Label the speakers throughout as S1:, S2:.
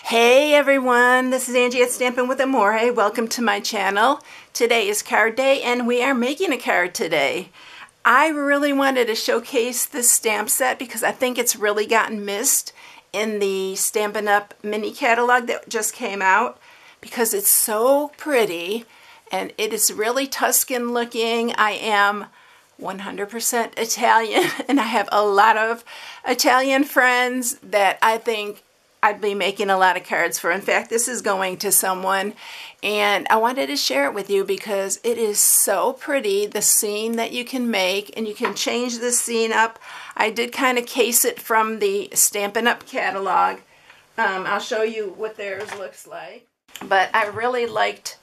S1: Hey everyone, this is Angie at StampingWithAmore. Welcome to my channel. Today is card day and we are making a card today. I really wanted to showcase this stamp set because I think it's really gotten missed in the Stampin' Up! Mini catalog that just came out because it's so pretty and it is really Tuscan looking. I am 100% Italian and I have a lot of Italian friends that I think I'd be making a lot of cards for. In fact, this is going to someone and I wanted to share it with you because it is so pretty, the scene that you can make, and you can change the scene up. I did kind of case it from the Stampin' Up! Catalog. I'll show you what theirs looks like. But I really liked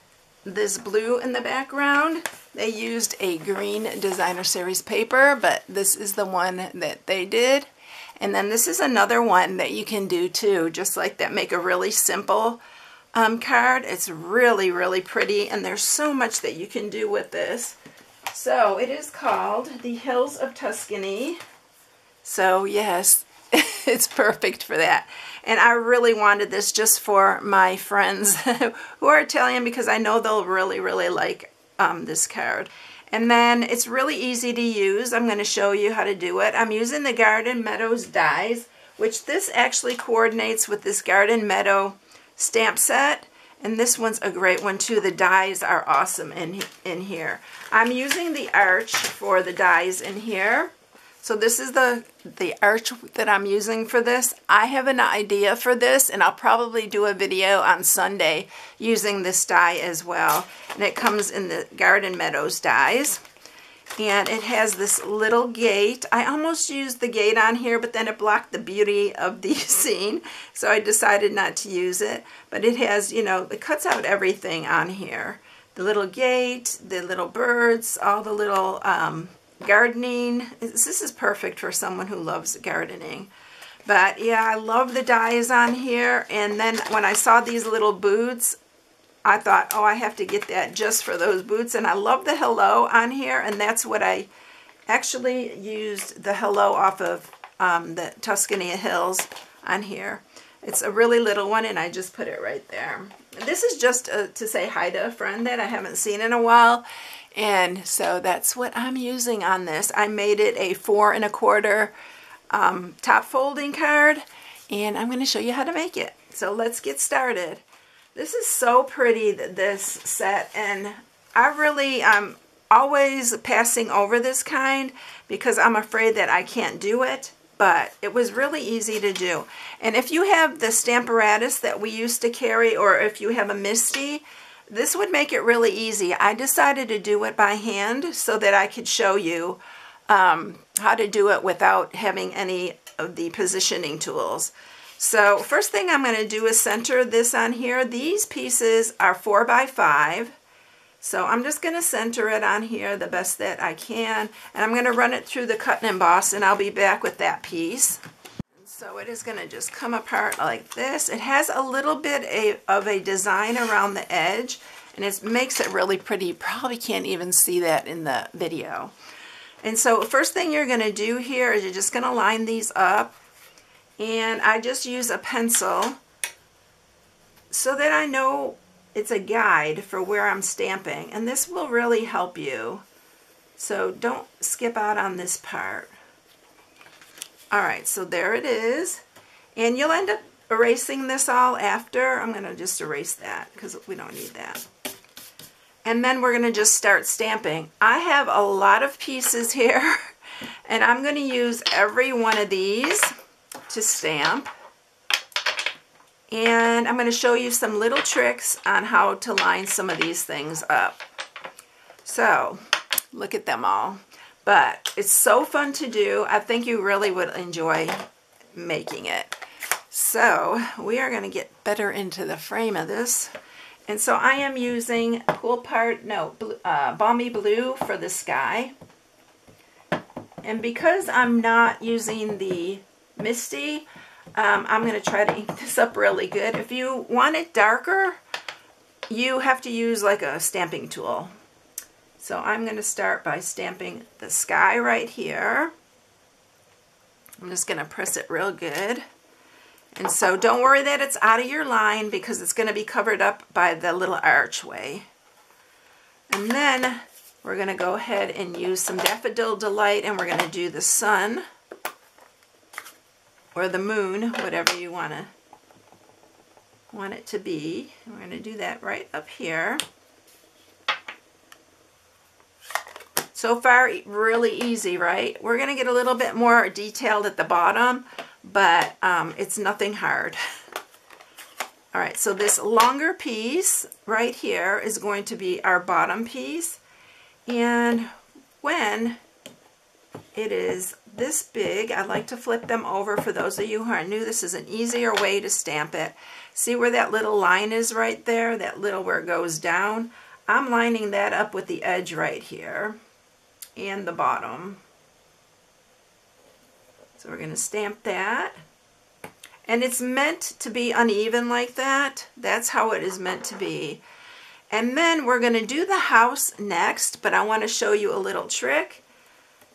S1: this blue in the background. They used a green designer series paper, but this is the one that they did. And then this is another one that you can do too, just like that. Make a really simple card. It's really, really pretty, and there's so much that you can do with this. So it is called The Hills of Tuscany. So yes, it's perfect for that. And I really wanted this just for my friends who are Italian because I know they'll really, really like this card. And then it's really easy to use. I'm going to show you how to do it. I'm using the Garden Meadows dies, which this actually coordinates with this Garden Meadow stamp set. And this one's a great one too. The dies are awesome in here. I'm using the arch for the dies in here. So this is the arch that I'm using for this. I have an idea for this, and I'll probably do a video on Sunday using this die as well. And it comes in the Garden Meadows dies. And it has this little gate. I almost used the gate on here, but then it blocked the beauty of the scene. So I decided not to use it. But it has, you know, it cuts out everything on here. The little gate, the little birds, all the little gardening. This is perfect for someone who loves gardening. But yeah, I love the dies on here. And then when I saw these little boots, I thought, oh, I have to get that just for those boots. And I love the hello on here, and that's what I actually used, the hello off of the Tuscany Hills on here. It's a really little one, and I just put it right there. This is just to say hi to a friend that I haven't seen in a while. And so that's what I'm using on this. I made it a 4 1/4 top folding card, and I'm going to show you how to make it. So let's get started. This is so pretty, this set, and I really am always passing over this kind because I'm afraid that I can't do it, but it was really easy to do. And if you have the Stamparatus that we used to carry, or if you have a Misty, this would make it really easy. I decided to do it by hand so that I could show you how to do it without having any of the positioning tools. So first thing I'm going to do is center this on here. These pieces are 4 by 5. So I'm just going to center it on here the best that I can. And I'm going to run it through the cut and emboss, and I'll be back with that piece. So it is going to just come apart like this. It has a little bit of a design around the edge, and it makes it really pretty. You probably can't even see that in the video. And so first thing you're going to do here is you're just going to line these up. And I just use a pencil so that I know it's a guide for where I'm stamping. And this will really help you. So don't skip out on this part. Alright, so there it is. And you'll end up erasing this all after. I'm going to just erase that because we don't need that. And then we're going to just start stamping. I have a lot of pieces here, and I'm going to use every one of these to stamp. And I'm going to show you some little tricks on how to line some of these things up. So, look at them all. But it's so fun to do. I think you really would enjoy making it. So we are going to get better into the frame of this. And so I am using Balmy Blue for the sky. And because I'm not using the Misty, I'm going to try to ink this up really good. If you want it darker, you have to use like a stamping tool. So I'm going to start by stamping the sky right here. I'm just going to press it real good. And so don't worry that it's out of your line because it's going to be covered up by the little archway. And then we're going to go ahead and use some Daffodil Delight, and we're going to do the sun or the moon, whatever you want it to be. We're going to do that right up here. So far, really easy, right? We're going to get a little bit more detailed at the bottom, but it's nothing hard. All right, so this longer piece right here is going to be our bottom piece. And when it is this big, I like to flip them over. For those of you who are new, this is an easier way to stamp it. See where that little line is right there? That little where it goes down? I'm lining that up with the edge right here and the bottom. So we're going to stamp that. And it's meant to be uneven like that. That's how it is meant to be. And then we're going to do the house next, but I want to show you a little trick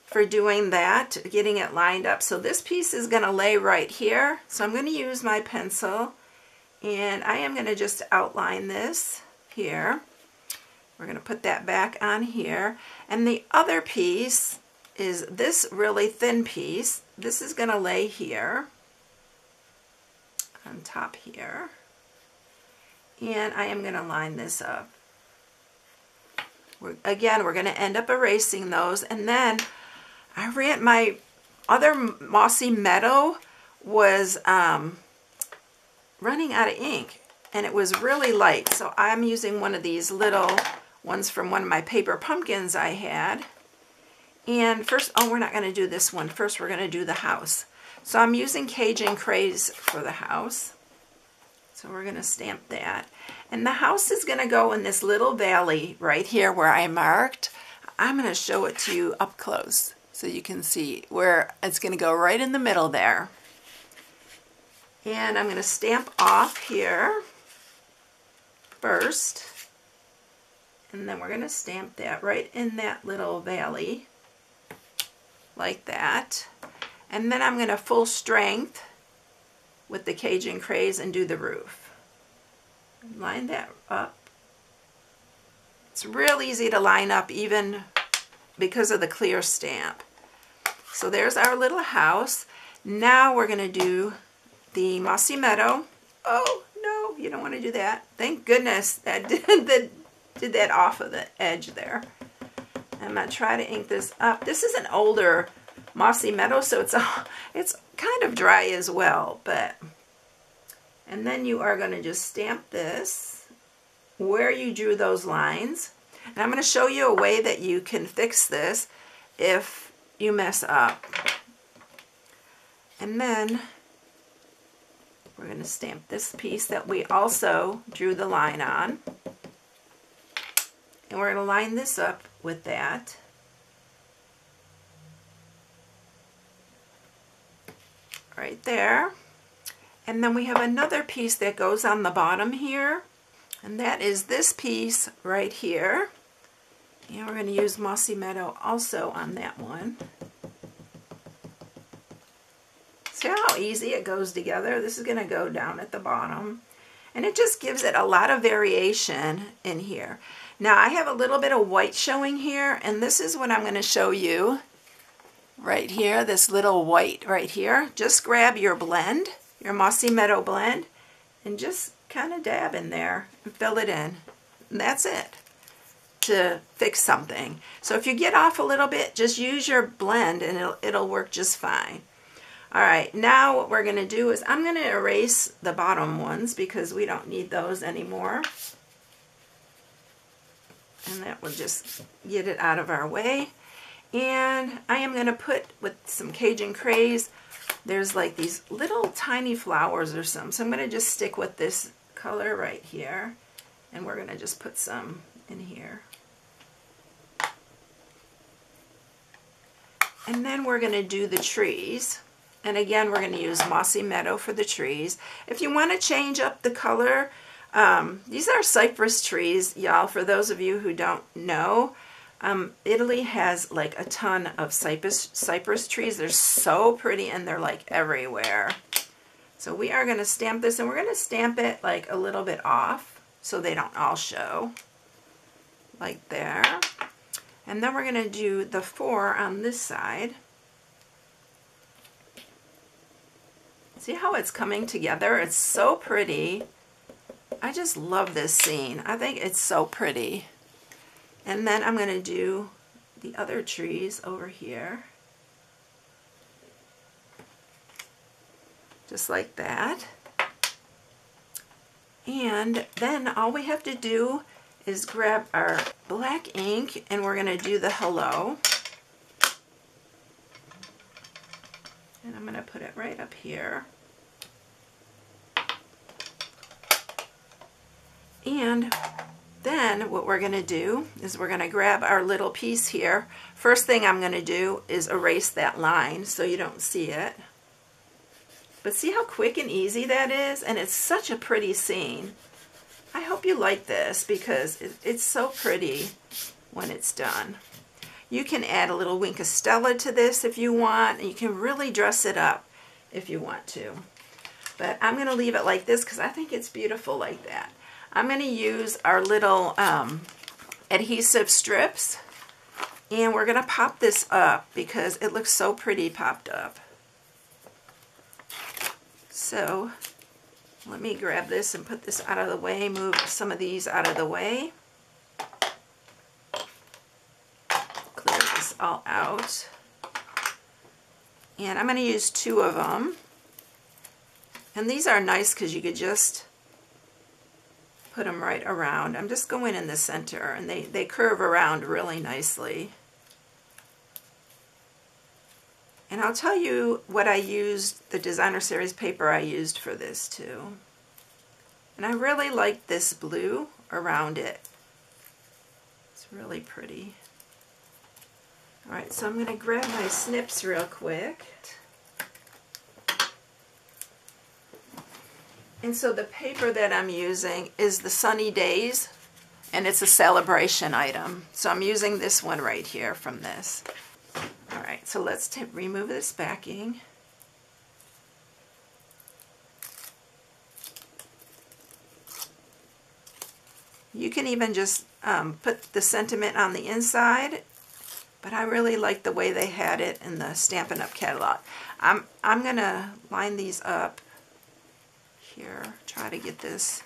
S1: for doing that, getting it lined up. So this piece is going to lay right here. So I'm going to use my pencil, and I am going to just outline this here. We're going to put that back on here. And the other piece is this really thin piece. This is going to lay here on top here. And I am going to line this up. Again, we're going to end up erasing those. And then I ran my other Mossy Meadow was running out of ink, and it was really light. So I'm using one of these little ones from one of my paper pumpkins I had. And first, oh, we're not going to do this one. First, we're going to do the house. So I'm using Cajun Craze for the house. So we're going to stamp that. And the house is going to go in this little valley right here where I marked. I'm going to show it to you up close so you can see where it's going to go right in the middle there. And I'm going to stamp off here first. And then we're going to stamp that right in that little valley like that. And then I'm going to full strength with the Cajun Craze and do the roof. Line that up. It's real easy to line up even because of the clear stamp. So there's our little house. Now we're going to do the Mossy Meadow. Oh, no, you don't want to do that. Thank goodness that did that off of the edge there. I'm going to try to ink this up. This is an older Mossy Meadow, so it's kind of dry as well. And then you are going to just stamp this where you drew those lines. And I'm going to show you a way that you can fix this if you mess up. And then we're going to stamp this piece that we also drew the line on. And we're going to line this up with that. Right there. And then we have another piece that goes on the bottom here. And that is this piece right here. And we're going to use Mossy Meadow also on that one. See how easy it goes together? This is going to go down at the bottom. And it just gives it a lot of variation in here. Now I have a little bit of white showing here, and this is what I'm going to show you right here, this little white right here. Just grab your blend, your Mossy Meadow blend, and just kind of dab in there and fill it in. And that's it to fix something. So if you get off a little bit, just use your blend and it'll work just fine. All right, now what we're going to do is I'm going to erase the bottom ones because we don't need those anymore. And that will just get it out of our way. And I am going to put with some Cajun Craze, there's like these little tiny flowers or something. So I'm going to just stick with this color right here. And we're going to just put some in here. And then we're going to do the trees. And again, we're going to use Mossy Meadow for the trees. If you want to change up the color, these are cypress trees, y'all, for those of you who don't know. Italy has like a ton of cypress trees. They're so pretty and they're like everywhere. So we are going to stamp this, and we're going to stamp it like a little bit off so they don't all show, like there. And then we're going to do the 4 on this side. See how it's coming together? It's so pretty. I just love this scene. I think it's so pretty. And then I'm going to do the other trees over here. Just like that. And then all we have to do is grab our black ink, and we're going to do the hello. And I'm going to put it right up here. And then what we're going to do is we're going to grab our little piece here. First thing I'm going to do is erase that line so you don't see it. But see how quick and easy that is? And it's such a pretty scene. I hope you like this because it's so pretty when it's done. You can add a little wink of Stella to this if you want, and you can really dress it up if you want to. But I'm going to leave it like this because I think it's beautiful like that. I'm going to use our little adhesive strips, and we're going to pop this up because it looks so pretty popped up. So let me grab this and put this out of the way, move some of these out of the way. Clear this all out. And I'm going to use 2 of them. And these are nice because you could just put them right around. I'm just going in the center, and they curve around really nicely. And I'll tell you what I used, the designer series paper I used for this too. And I really like this blue around it. It's really pretty. Alright, so I'm going to grab my snips real quick. And so the paper that I'm using is the Sunny Days, and it's a celebration item. So I'm using this one right here from this. Alright, so let's remove this backing. You can even just put the sentiment on the inside, but I really like the way they had it in the Stampin' Up! Catalog. I'm going to line these up here, try to get this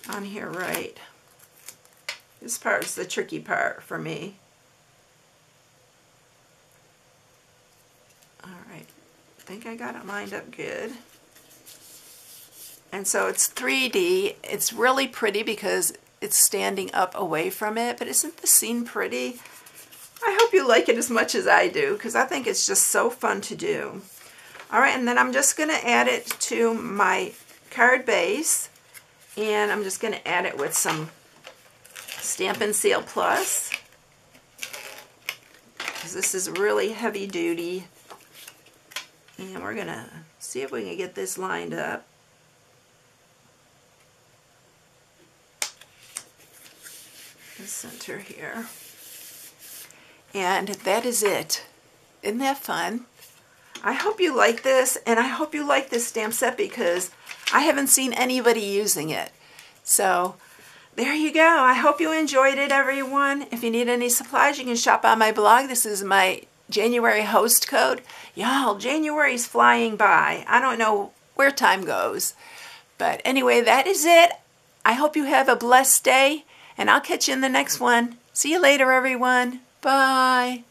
S1: on here right. This part is the tricky part for me. Alright, I think I got it lined up good. And so it's 3D. It's really pretty because it's standing up away from it, but isn't the scene pretty? I hope you like it as much as I do because I think it's just so fun to do. Alright, and then I'm just going to add it to my card base, and I'm just going to add it with some Stampin' Seal Plus because this is really heavy duty. And we're going to see if we can get this lined up. The center here. And that is it. Isn't that fun? I hope you like this, and I hope you like this stamp set because I haven't seen anybody using it. So there you go. I hope you enjoyed it, everyone. If you need any supplies, you can shop on my blog. This is my January host code. Y'all, January's flying by. I don't know where time goes. But anyway, that is it. I hope you have a blessed day, and I'll catch you in the next one. See you later, everyone. Bye.